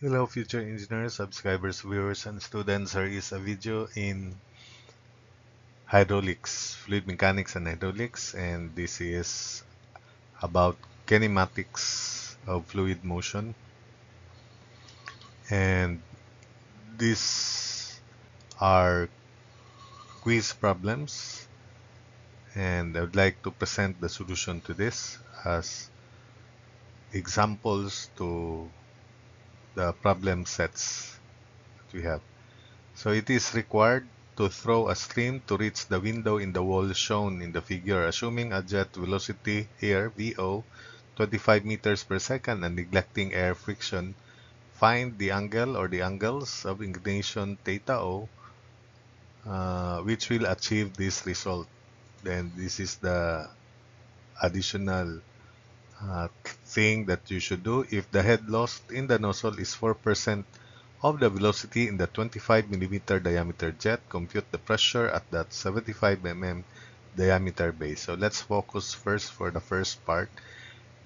Hello, future engineers, subscribers, viewers, and students. Here is a video in hydraulics, fluid mechanics, and hydraulics, and this is about kinematics of fluid motion. And these are quiz problems, and I would like to present the solution to this as examples to the problem sets that we have. So it is required to throw a stream to reach the window in the wall shown in the figure, assuming a jet velocity here, VO, 25 meters per second and neglecting air friction. Find the angle or the angles of inclination theta O, which will achieve this result. Then this is the additional thing that you should do. If the head loss in the nozzle is 4% of the velocity in the 25 millimeter diameter jet, compute the pressure at that 75 mm diameter base. So let's focus first for the first part.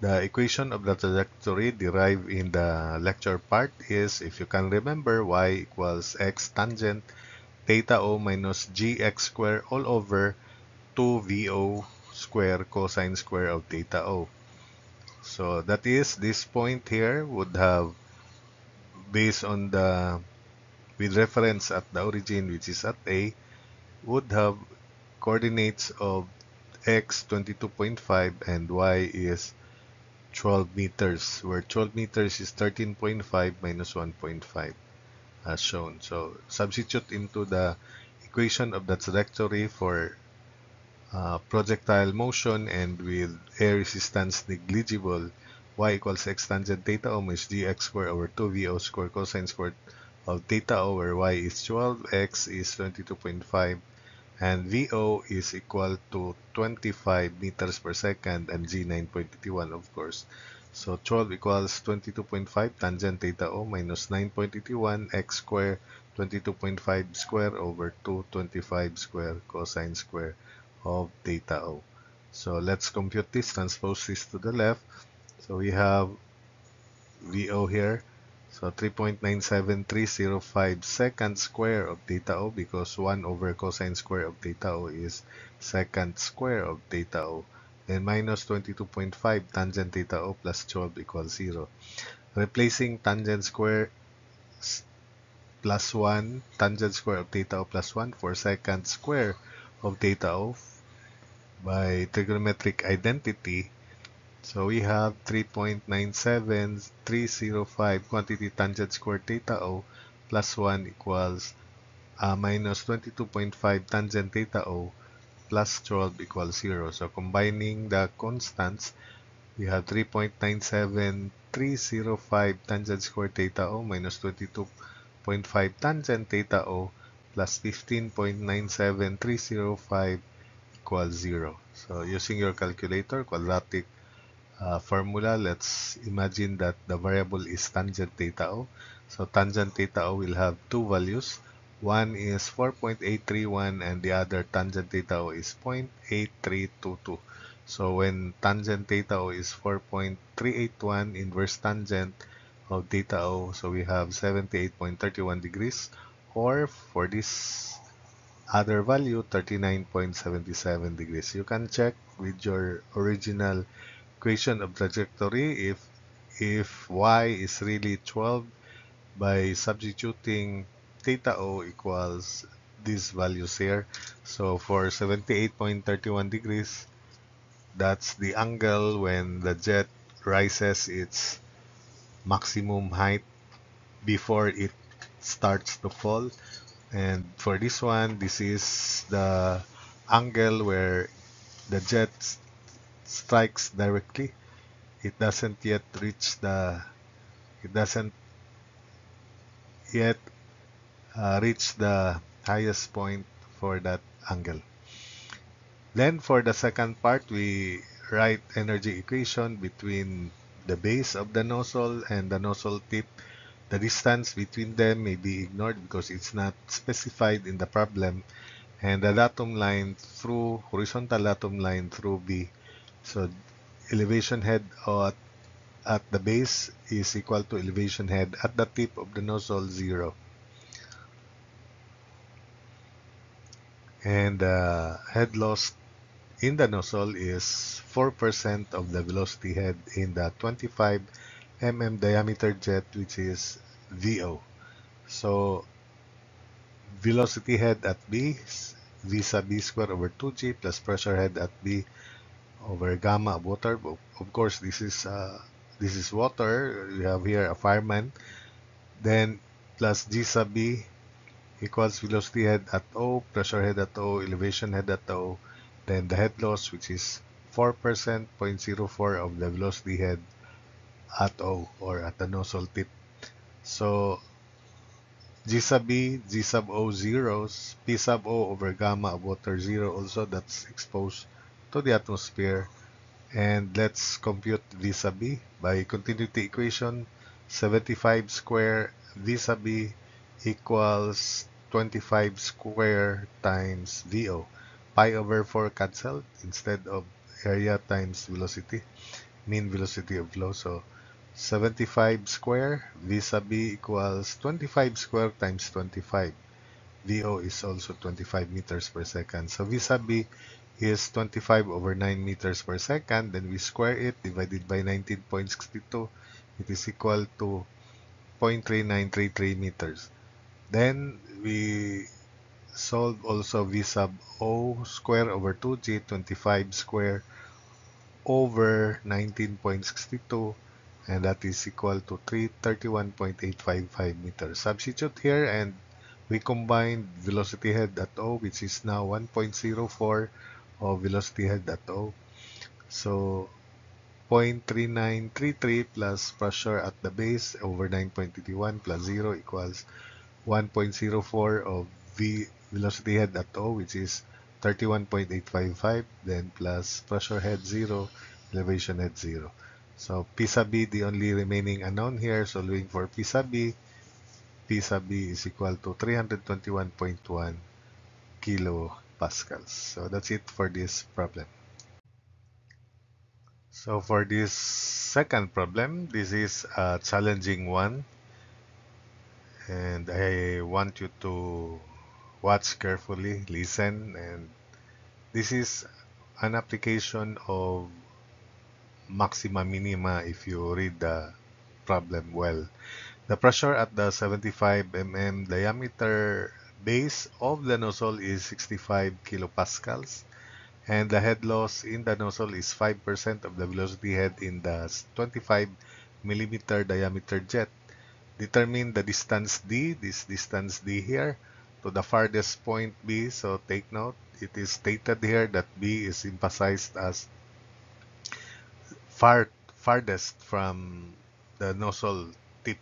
The equation of the trajectory derived in the lecture part is, if you can remember, y equals x tangent theta o minus gx square all over 2 vo square cosine square of theta o. So that is, this point here would have, based on the, with reference at the origin, which is at A, would have coordinates of x 22.5 and y is 12 meters, where 12 meters is 13.5 minus 1.5 as shown. So substitute into the equation of the trajectory for projectile motion, and with air resistance negligible, y equals x tangent theta o minus gx squared over 2 vo squared cosine squared of theta o, where y is 12, x is 22.5, and vo is equal to 25 meters per second, and g 9.81, of course. So 12 equals 22.5 tangent theta o minus 9.81 x squared 22.5 square over 225 square cosine square of theta o. So let's compute this, transpose this to the left. So we have VO here. So 3.97305 second square of theta O, because 1 over cosine square of theta O is second square of theta O. Then minus 22.5 tangent theta O plus 12 equals 0. Replacing tangent square plus 1, tangent square of theta O plus 1 for second square of theta O by trigonometric identity. So we have 3.97305 quantity tangent square theta O plus 1 equals minus 22.5 tangent theta O plus 12 equals 0. So combining the constants, we have 3.97305 tangent square theta O minus 22.5 tangent theta O plus 15.97305 equals 0. So using your calculator, quadratic formula, let's imagine that the variable is tangent theta O. So tangent theta O will have two values. One is 4.831 and the other tangent theta O is 0.8322. So when tangent theta O is 4.381, inverse tangent of theta O, so we have 78.31 degrees, or for this other value, 39.77 degrees. You can check with your original equation of trajectory if y is really 12 by substituting theta o equals these values here. So for 78.31 degrees, that's the angle when the jet rises its maximum height before it starts to fall. And for this one, this is the angle where the jet strikes directly. It doesn't yet reach the, it doesn't yet reach the highest point for that angle. Then for the second part, we write energy equation between the base of the nozzle and the nozzle tip. The distance between them may be ignored because it's not specified in the problem, and the datum line through, horizontal datum line through B. So elevation head at the base is equal to elevation head at the tip of the nozzle 0. And head loss in the nozzle is 4% of the velocity head in the 25 mm diameter jet, which is VO. So velocity head at B is V sub B squared over 2G plus pressure head at B over gamma of water. Of course, this is water. We have here a fireman. Then plus G sub B equals velocity head at O, pressure head at O, elevation head at O. Then the head loss, which is 4%, 0.04 of the velocity head at O, or at the nozzle tip. So G sub B, G sub O zeros, P sub O over gamma of water 0 also, that's exposed to the atmosphere. And let's compute V sub B by continuity equation. 75 square V sub B equals 25 square times VO. Pi over 4 cancelled instead of area times velocity, mean velocity of flow. So 75 square V sub B equals 25 square times 25. VO is also 25 meters per second. So V sub B is 25 over 9 meters per second. Then we square it, divided by 19.62. It is equal to 0.3933 meters. Then we solve also V sub O square over 2G, 25 square over 19.62, and that is equal to 331.855 meters. Substitute here and we combine velocity head at O, which is now 1.04 of velocity head at O. So 0.3933 plus pressure at the base over 9.81 plus 0 equals 1.04 of velocity head at O, which is 31.855, then plus pressure head 0, elevation head 0. So P sub B, the only remaining unknown here, solving for P sub B is equal to 321.1 kilopascals. So that's it for this problem. So for this second problem, this is a challenging one, and I want you to watch carefully, listen, and this is an application of maxima minima if you read the problem well. The pressure at the 75 mm diameter base of the nozzle is 65 kilopascals, and the head loss in the nozzle is 5% of the velocity head in the 25 millimeter diameter jet. Determine the distance D, this distance D here, to the farthest point B. So take note, it is stated here that B is emphasized as farthest from the nozzle tip.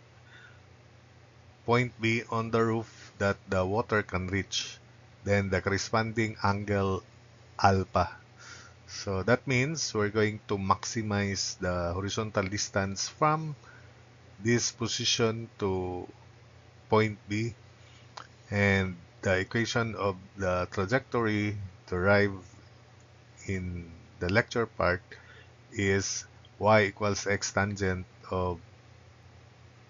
Point B on the roof that the water can reach. Then the corresponding angle alpha. So that means we're going to maximize the horizontal distance from this position to point B, and the equation of the trajectory derived in the lecture part is y equals x tangent of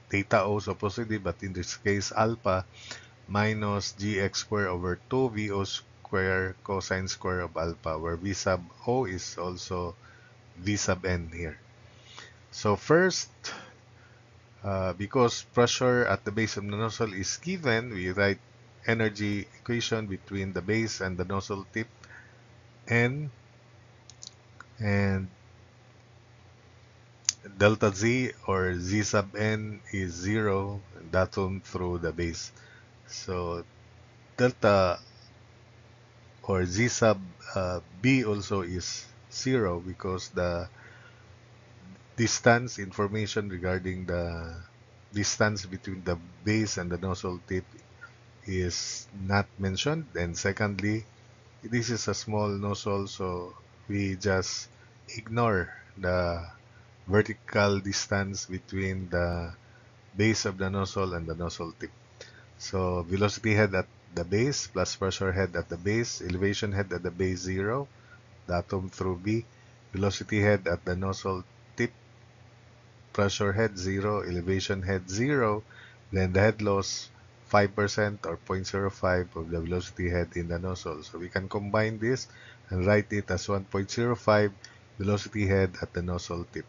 theta O, so positive, but in this case alpha, minus gx squared over 2 VO square cosine square of alpha, where V sub O is also V sub n here. So first, because pressure at the base of the nozzle is given, we write energy equation between the base and the nozzle tip N, and delta Z or Z sub N is 0, that one through the base. So delta or Z sub B also is 0 because the distance information regarding the distance between the base and the nozzle tip is not mentioned. And secondly, this is a small nozzle, so we just ignore the vertical distance between the base of the nozzle and the nozzle tip. So velocity head at the base plus pressure head at the base, elevation head at the base 0, datum through B, velocity head at the nozzle tip pressure head 0, elevation head 0, then the head loss 5% or 0.05 of the velocity head in the nozzle. So we can combine this and write it as 1.05 velocity head at the nozzle tip.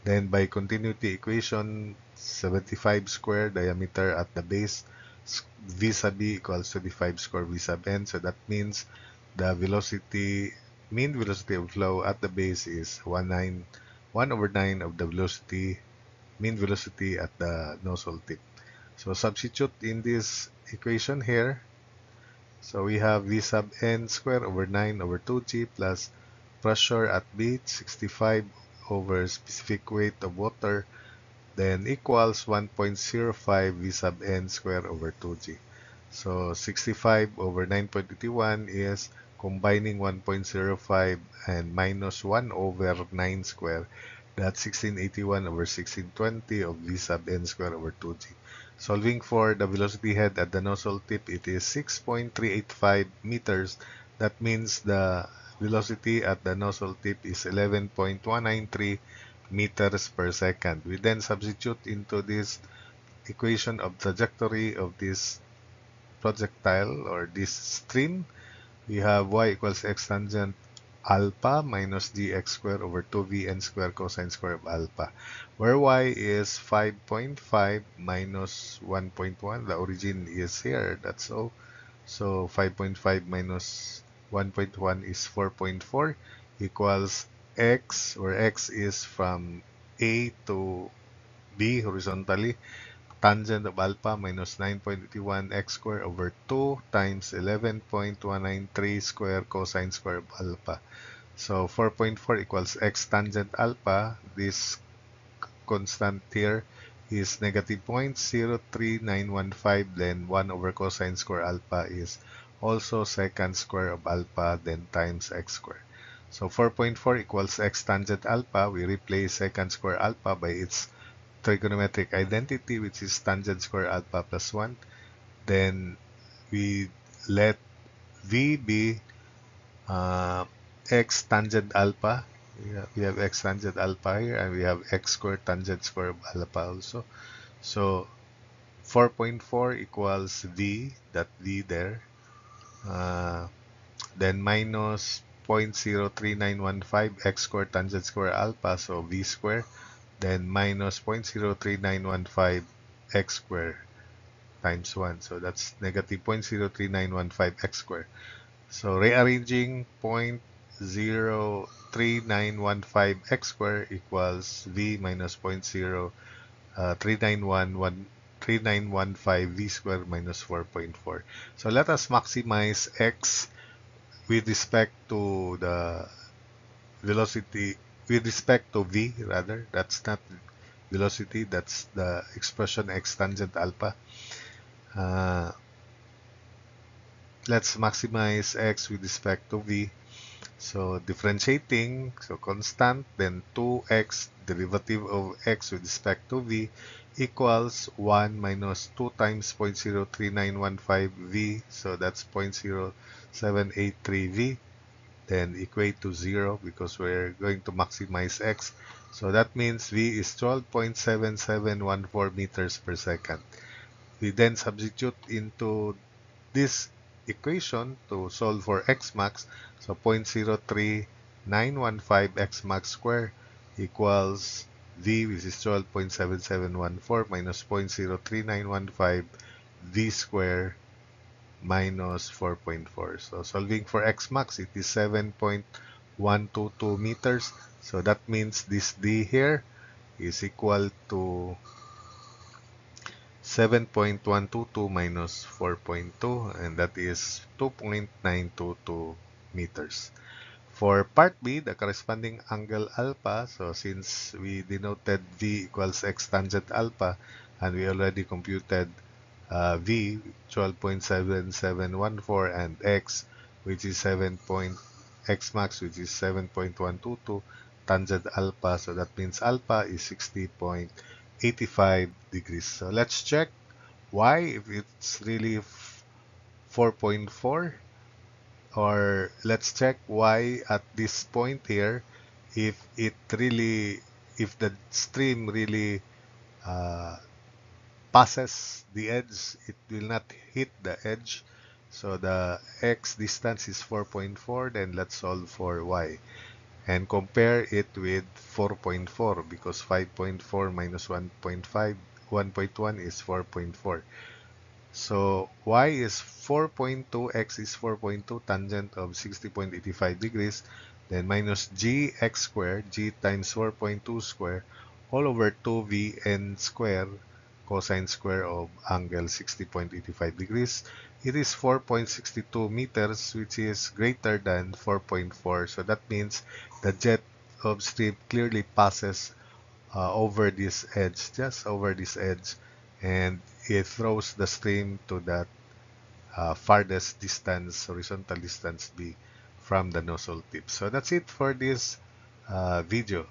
Then by continuity equation, 75 square diameter at the base v sub b equals 25 square v sub n. So that means the mean velocity of flow at the base is 1 over 9 of the mean velocity at the nozzle tip. So substitute in this equation here. So we have v sub n square over 9 over 2g plus pressure at B, 65 over specific weight of water, then equals 1.05 v sub n square over 2g. So 65 over 9.81 is combining 1.05 and minus 1 over 9 square. That's 1681 over 1620 of v sub n square over 2g. Solving for the velocity head at the nozzle tip, it is 6.385 meters. That means the velocity at the nozzle tip is 11.193 meters per second. We then substitute into this equation of trajectory of this projectile or this stream. We have y equals x tangent alpha minus gx squared over 2vn squared cosine square of alpha, where y is 5.5 minus 1.1. The origin is here, that's all. So 5.5 minus 1.1 is 4.4 equals x, where x is from A to B horizontally, tangent of alpha minus 9.81 x squared over 2 times 11.193 square cosine square of alpha. So 4.4 equals x tangent alpha. This constant here is negative 0.03915, then 1 over cosine square alpha is also secant square of alpha, then times x squared. So 4.4 equals x tangent alpha. We replace secant square alpha by its trigonometric identity, which is tangent square alpha plus 1. Then we let v be x tangent alpha. We have x tangent alpha here, and we have x squared tangent square of alpha also. So 4.4 equals v, that v there, then minus 0.03915 x squared tangent square alpha, so v squared, then minus 0.03915 x squared times 1. So that's negative 0.03915 x squared. So rearranging 0.03915 x squared equals v minus 0.03915 v squared minus 4.4. So let us maximize x with respect to the velocity, with respect to v rather. That's not velocity, that's the expression x tangent alpha. Let's maximize x with respect to v. So differentiating, so constant, then 2x derivative of x with respect to v equals 1 minus 2 times 0.03915 v, so that's 0.0783 v, then equate to 0 because we're going to maximize x. So that means v is 12.7714 meters per second. We then substitute into this equation to solve for x max. So 0.03915 x max square equals v, which is 12.7714 minus 0.03915 v square minus 4.4. So solving for x max, it is 7.122 meters. So that means this d here is equal to 7.122 minus 4.2, and that is 2.922 meters. For part B, the corresponding angle alpha, so since we denoted v equals x tangent alpha, and we already computed v, 12.7714, and x, which is x max, which is 7.122 tangent alpha, so that means alpha is 60.85 degrees. So let's check y if it's really 4.4, or let's check y at this point here if it really if the stream really passes the edge, it will not hit the edge. So the x distance is 4.4. Then let's solve for y and compare it with 4.4 because 5.4 minus 1.5, 1.1 is 4.4. So y is 4.2, x is 4.2, tangent of 60.85 degrees, then minus g x squared, g times 4.2 square, all over 2vn square, cosine square of angle 60.85 degrees. It is 4.62 meters, which is greater than 4.4. So that means the jet of stream clearly passes over this edge, just over this edge, and it throws the stream to that farthest distance, horizontal distance B from the nozzle tip. So that's it for this video.